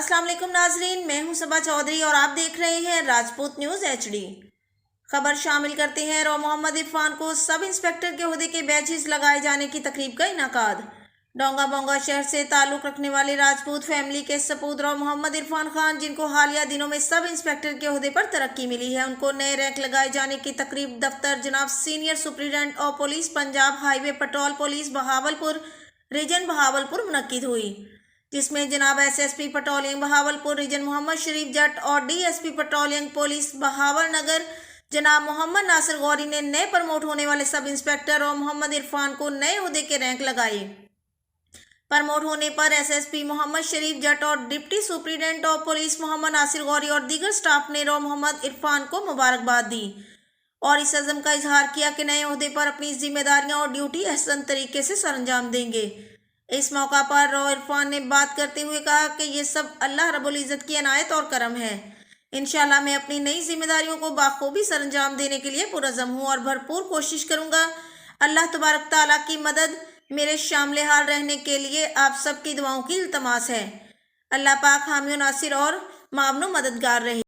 अस्सलाम वालेकुम नाजरीन, मैं हूं सबा चौधरी और आप देख रहे हैं राजपूत न्यूज़ HD। खबर शामिल करते हैं रॉ मोहम्मद इरफान को सब इंस्पेक्टर के ओहदे के बैचेस लगाए जाने की तकरीब का इनाकाद। डोंगा बोंगा शहर से ताल्लुक़ रखने वाले राजपूत फैमिली के सपूत रॉ मोहम्मद इरफान खान, जिनको हालिया दिनों में सब इंस्पेक्टर के ओहदे पर तरक्की मिली है, उनको नए रैंक लगाए जाने की तकरीब दफ्तर जनाब senior superintendent of police Punjab highway patrol police Bahawalpur region Bahawalpur मुनक्किद हुई, जिसमें जनाब SSP patrolling Bahawalpur region Muhammad Sharif जट और DSP patrolling police Bahawalnagar जनाब मोहम्मद नासिर गौरी ने नए प्रमोट होने वाले सब इंस्पेक्टर और मोहम्मद इरफान को नए ओहदे के रैंक लगाए। प्रमोट होने पर SSP मोहम्मद शरीफ जट और deputy superintendent of police Mohammad Nasir Ghauri और दीगर स्टाफ ने रॉ मोहम्मद इरफान को मुबारकबाद दी और इस अज़म का इजहार किया कि नए ओहदे पर अपनी जिम्मेदारियां और ड्यूटी अहसन तरीके से सरअंजाम देंगे। इस मौका पर रॉ इरफान ने बात करते हुए कहा कि ये सब अल्लाह रब्बुल इज़्ज़त की अनायत और करम है। इंशाल्लाह मैं अपनी नई जिम्मेदारियों को बाखूबी सरअंजाम देने के लिए पुरअज़म हूँ और भरपूर कोशिश करूँगा। अल्लाह तबारक ताला की मदद मेरे शामिल हाल रहने के लिए आप सबकी दुआओं की इल्तमास है। अल्लाह पाक हामी नासिर और मामनो मददगार रहे।